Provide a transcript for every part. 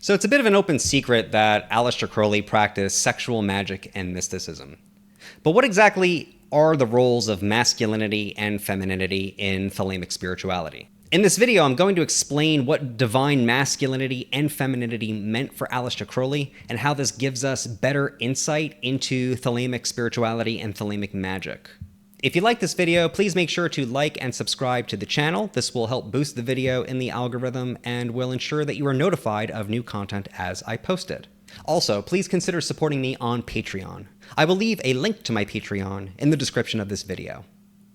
So it's a bit of an open secret that Aleister Crowley practiced sexual magic and mysticism. But what exactly are the roles of masculinity and femininity in Thelemic spirituality? In this video, I'm going to explain what divine masculinity and femininity meant for Aleister Crowley and how this gives us better insight into Thelemic spirituality and Thelemic magic. If you like this video, please make sure to like and subscribe to the channel. This will help boost the video in the algorithm and will ensure that you are notified of new content as I post it. Also, please consider supporting me on Patreon. I will leave a link to my Patreon in the description of this video.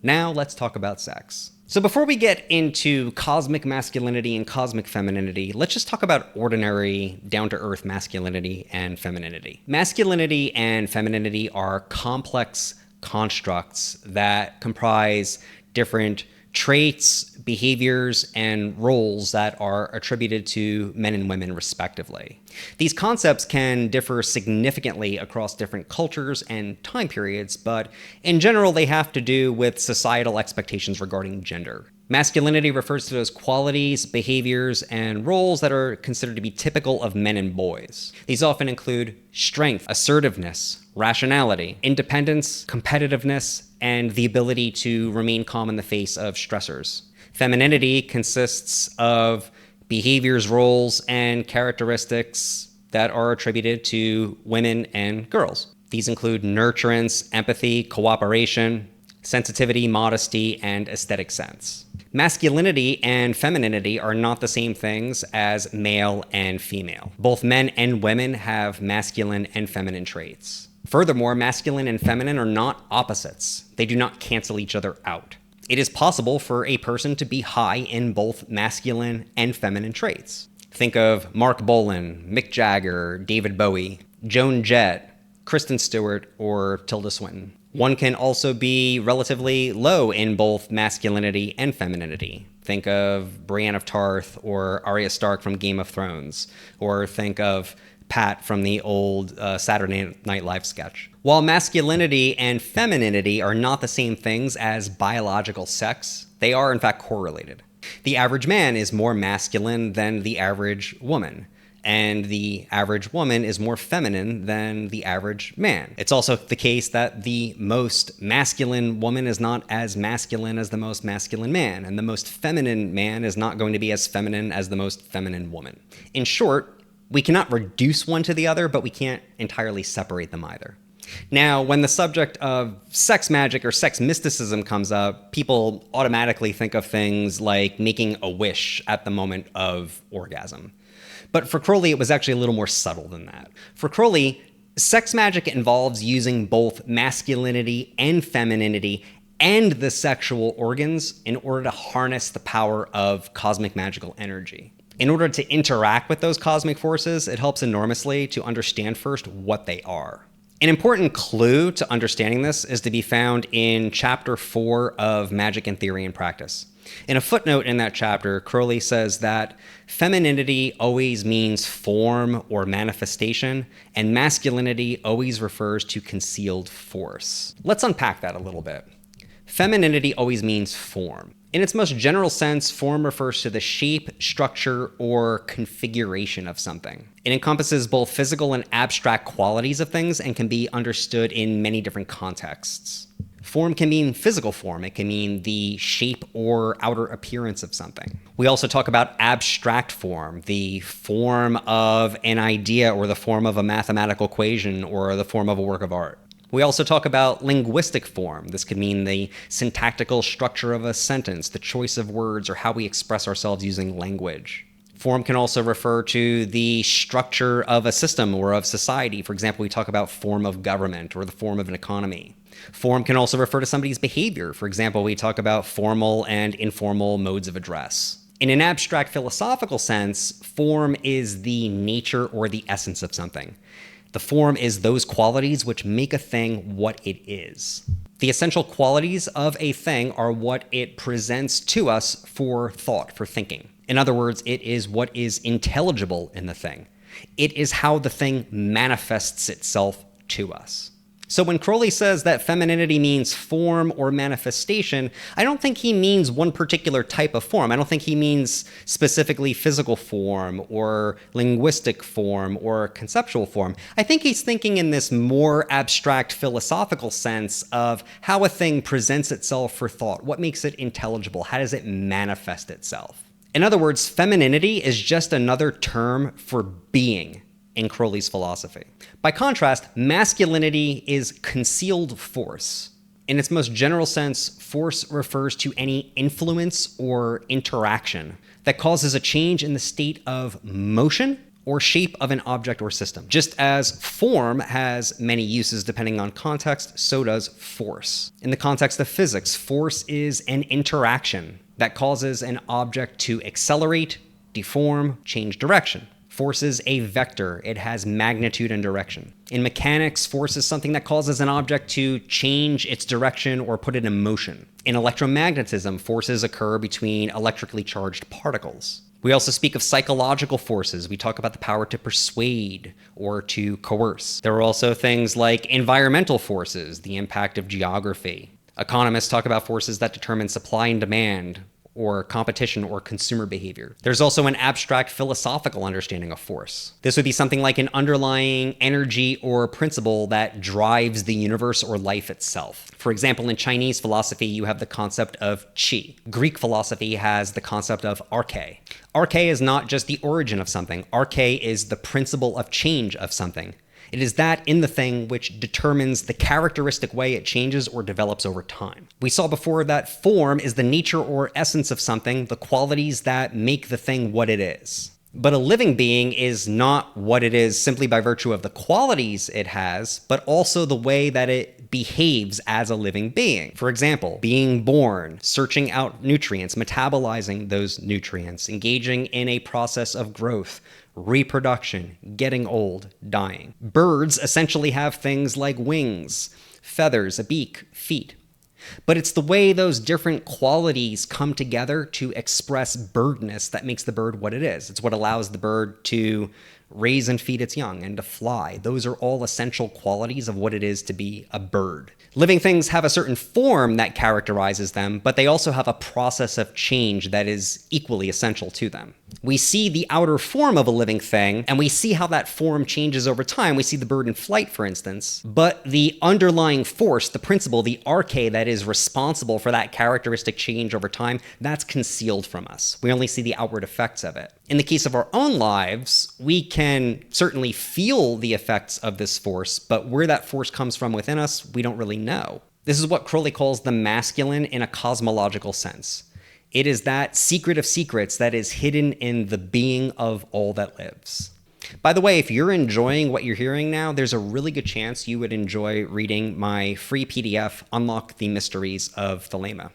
Now let's talk about sex. So before we get into cosmic masculinity and cosmic femininity, let's just talk about ordinary, down-to-earth masculinity and femininity. Masculinity and femininity are complex constructs that comprise different traits, behaviors, and roles that are attributed to men and women respectively. These concepts can differ significantly across different cultures and time periods, but in general they have to do with societal expectations regarding gender. Masculinity refers to those qualities, behaviors, and roles that are considered to be typical of men and boys. These often include strength, assertiveness, rationality, independence, competitiveness, and the ability to remain calm in the face of stressors. Femininity consists of behaviors, roles, and characteristics that are attributed to women and girls. These include nurturance, empathy, cooperation, sensitivity, modesty, and aesthetic sense. Masculinity and femininity are not the same things as male and female. Both men and women have masculine and feminine traits. Furthermore, masculine and feminine are not opposites. They do not cancel each other out. It is possible for a person to be high in both masculine and feminine traits. Think of Mark Bolan, Mick Jagger, David Bowie, Joan Jett, Kristen Stewart, or Tilda Swinton. One can also be relatively low in both masculinity and femininity. Think of Brienne of Tarth or Arya Stark from Game of Thrones, or think of Pat from the old Saturday Night Live sketch. While masculinity and femininity are not the same things as biological sex, they are in fact correlated. The average man is more masculine than the average woman, and the average woman is more feminine than the average man. It's also the case that the most masculine woman is not as masculine as the most masculine man, and the most feminine man is not going to be as feminine as the most feminine woman. In short, we cannot reduce one to the other, but we can't entirely separate them either. Now, when the subject of sex magic or sex mysticism comes up, people automatically think of things like making a wish at the moment of orgasm. But for Crowley, it was actually a little more subtle than that. For Crowley, sex magic involves using both masculinity and femininity and the sexual organs in order to harness the power of cosmic magical energy. In order to interact with those cosmic forces, it helps enormously to understand first what they are. An important clue to understanding this is to be found in chapter 4 of Magic in Theory and Practice. In a footnote in that chapter, Crowley says that femininity always means form or manifestation, and masculinity always refers to concealed force. Let's unpack that a little bit. Femininity always means form. In its most general sense, form refers to the shape, structure, or configuration of something. It encompasses both physical and abstract qualities of things and can be understood in many different contexts. Form can mean physical form. It can mean the shape or outer appearance of something. We also talk about abstract form, the form of an idea or the form of a mathematical equation or the form of a work of art. We also talk about linguistic form. This could mean the syntactical structure of a sentence, the choice of words, or how we express ourselves using language. Form can also refer to the structure of a system or of society. For example, we talk about form of government or the form of an economy. Form can also refer to somebody's behavior. For example, we talk about formal and informal modes of address. In an abstract philosophical sense, form is the nature or the essence of something. The form is those qualities which make a thing what it is. The essential qualities of a thing are what it presents to us for thought, for thinking. In other words, it is what is intelligible in the thing. It is how the thing manifests itself to us. So when Crowley says that femininity means form or manifestation, I don't think he means one particular type of form. I don't think he means specifically physical form or linguistic form or conceptual form. I think he's thinking in this more abstract philosophical sense of how a thing presents itself for thought. What makes it intelligible? How does it manifest itself? In other words, femininity is just another term for being in Crowley's philosophy. By contrast, masculinity is concealed force. In its most general sense, force refers to any influence or interaction that causes a change in the state of motion or shape of an object or system. Just as form has many uses depending on context, so does force. In the context of physics, force is an interaction that causes an object to accelerate, deform, change direction. Force is a vector. It has magnitude and direction. In mechanics, force is something that causes an object to change its direction or put it in motion. In electromagnetism, forces occur between electrically charged particles. We also speak of psychological forces. We talk about the power to persuade or to coerce. There are also things like environmental forces, the impact of geography. Economists talk about forces that determine supply and demand, or competition or consumer behavior. There's also an abstract philosophical understanding of force. This would be something like an underlying energy or principle that drives the universe or life itself. For example, in Chinese philosophy, you have the concept of qi. Greek philosophy has the concept of arche. Arche is not just the origin of something. Arche is the principle of change of something. It is that in the thing which determines the characteristic way it changes or develops over time. We saw before that form is the nature or essence of something, the qualities that make the thing what it is. But a living being is not what it is simply by virtue of the qualities it has, but also the way that it behaves as a living being. For example, being born, searching out nutrients, metabolizing those nutrients, engaging in a process of growth, reproduction, getting old, dying. Birds essentially have things like wings, feathers, a beak, feet. But it's the way those different qualities come together to express birdness that makes the bird what it is. It's what allows the bird to raise and feed its young and to fly. Those are all essential qualities of what it is to be a bird. Living things have a certain form that characterizes them, but they also have a process of change that is equally essential to them. We see the outer form of a living thing, and we see how that form changes over time. We see the bird in flight, for instance, but the underlying force, the principle, the arche that is responsible for that characteristic change over time, that's concealed from us. We only see the outward effects of it. In the case of our own lives, we can certainly feel the effects of this force, but where that force comes from within us, we don't really know. This is what Crowley calls the masculine in a cosmological sense. It is that secret of secrets that is hidden in the being of all that lives. By the way, if you're enjoying what you're hearing now, there's a really good chance you would enjoy reading my free PDF, Unlock the Mysteries of Thelema.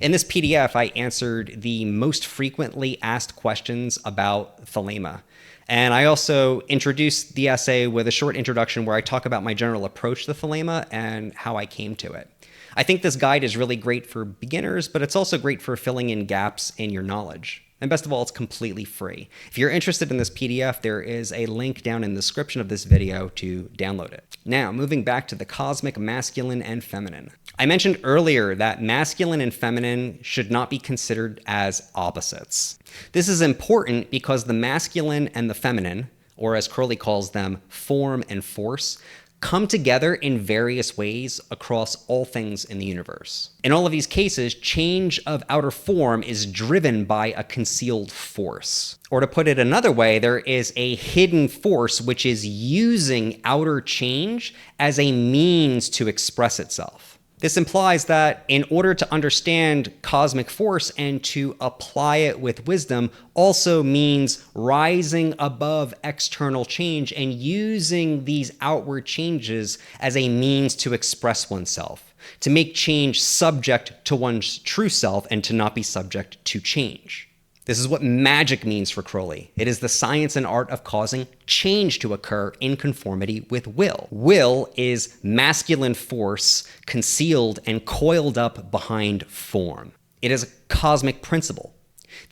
In this PDF, I answered the most frequently asked questions about Thelema. And I also introduced the essay with a short introduction where I talk about my general approach to Thelema and how I came to it. I think this guide is really great for beginners, but it's also great for filling in gaps in your knowledge. And best of all, it's completely free. If you're interested in this PDF, there is a link down in the description of this video to download it. Now, moving back to the cosmic masculine and feminine. I mentioned earlier that masculine and feminine should not be considered as opposites. This is important because the masculine and the feminine, or as Crowley calls them, form and force, come together in various ways across all things in the universe. In all of these cases, change of outer form is driven by a concealed force. Or to put it another way, there is a hidden force which is using outer change as a means to express itself. This implies that in order to understand cosmic force and to apply it with wisdom also means rising above external change and using these outward changes as a means to express oneself, to make change subject to one's true self and to not be subject to change. This is what magic means for Crowley. It is the science and art of causing change to occur in conformity with will. Will is masculine force concealed and coiled up behind form. It is a cosmic principle.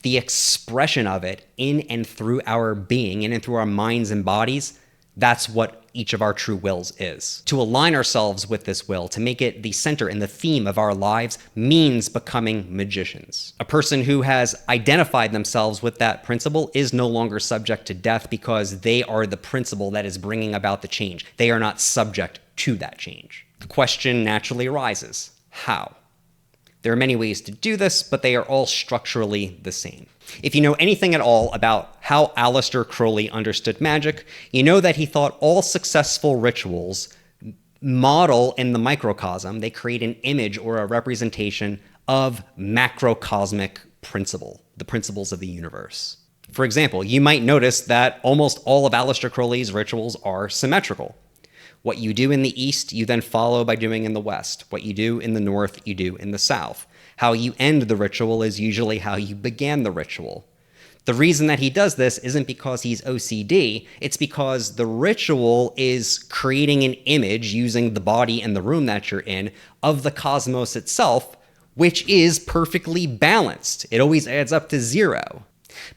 The expression of it in and through our being, in and through our minds and bodies, That's what each of our true wills is. To align ourselves with this will, to make it the center and the theme of our lives, means becoming magicians. A person who has identified themselves with that principle is no longer subject to death because they are the principle that is bringing about the change. They are not subject to that change. The question naturally arises, how? There are many ways to do this, but they are all structurally the same. If you know anything at all about how Aleister Crowley understood magic, you know that he thought all successful rituals model in the microcosm, they create an image or a representation of macrocosmic principle, the principles of the universe. For example, you might notice that almost all of Aleister Crowley's rituals are symmetrical. What you do in the East, you then follow by doing in the West. What you do in the North, you do in the South. How you end the ritual is usually how you began the ritual. The reason that he does this isn't because he's OCD, it's because the ritual is creating an image using the body and the room that you're in of the cosmos itself, which is perfectly balanced. It always adds up to 0.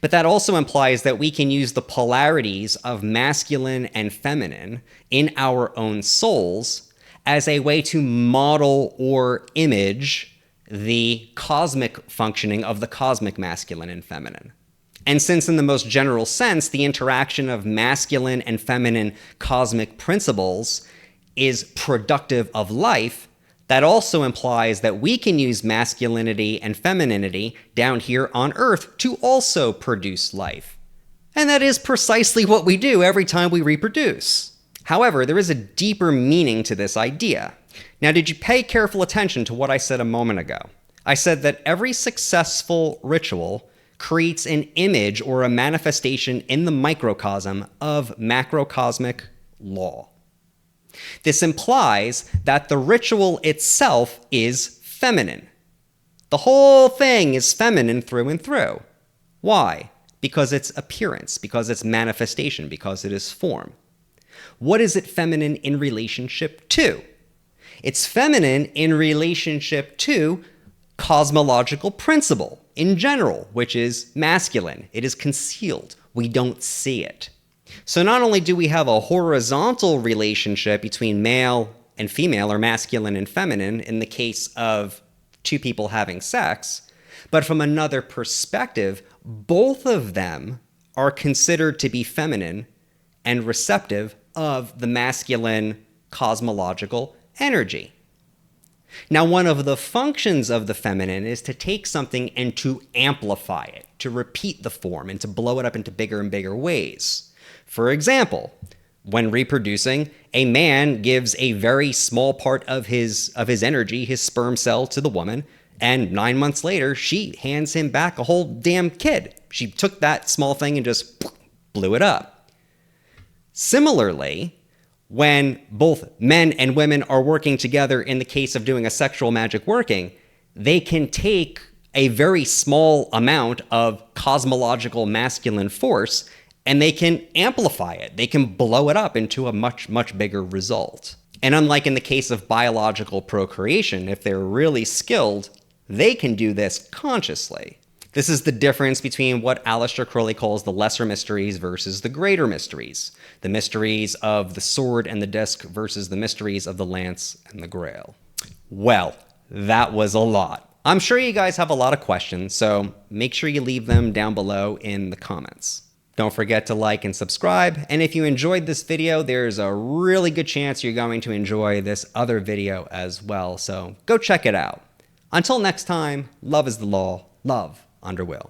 But that also implies that we can use the polarities of masculine and feminine in our own souls as a way to model or image the cosmic functioning of the cosmic masculine and feminine. And since in the most general sense, the interaction of masculine and feminine cosmic principles is productive of life, that also implies that we can use masculinity and femininity down here on Earth to also produce life. And that is precisely what we do every time we reproduce. However, there is a deeper meaning to this idea. Now, did you pay careful attention to what I said a moment ago? I said that every successful ritual creates an image or a manifestation in the microcosm of macrocosmic law. This implies that the ritual itself is feminine. The whole thing is feminine through and through. Why? Because it's appearance, because it's manifestation, because it is form. What is it feminine in relationship to? It's feminine in relationship to cosmological principle in general, which is masculine. It is concealed. We don't see it. So not only do we have a horizontal relationship between male and female, or masculine and feminine, in the case of two people having sex, but from another perspective, both of them are considered to be feminine and receptive of the masculine cosmological energy. Now, one of the functions of the feminine is to take something and to amplify it, to repeat the form and to blow it up into bigger and bigger ways. For example, when reproducing, a man gives a very small part of his energy, his sperm cell, to the woman, and 9 months later, she hands him back a whole damn kid. She took that small thing and just blew it up. Similarly, when both men and women are working together in the case of doing a sexual magic working, they can take a very small amount of cosmological masculine force and they can amplify it. They can blow it up into a much, much bigger result. And unlike in the case of biological procreation, if they're really skilled, they can do this consciously. This is the difference between what Aleister Crowley calls the lesser mysteries versus the greater mysteries. The mysteries of the sword and the disc versus the mysteries of the lance and the grail. Well, that was a lot. I'm sure you guys have a lot of questions, so make sure you leave them down below in the comments. Don't forget to like and subscribe, and if you enjoyed this video, there's a really good chance you're going to enjoy this other video as well, so go check it out. Until next time, love is the law, love under will.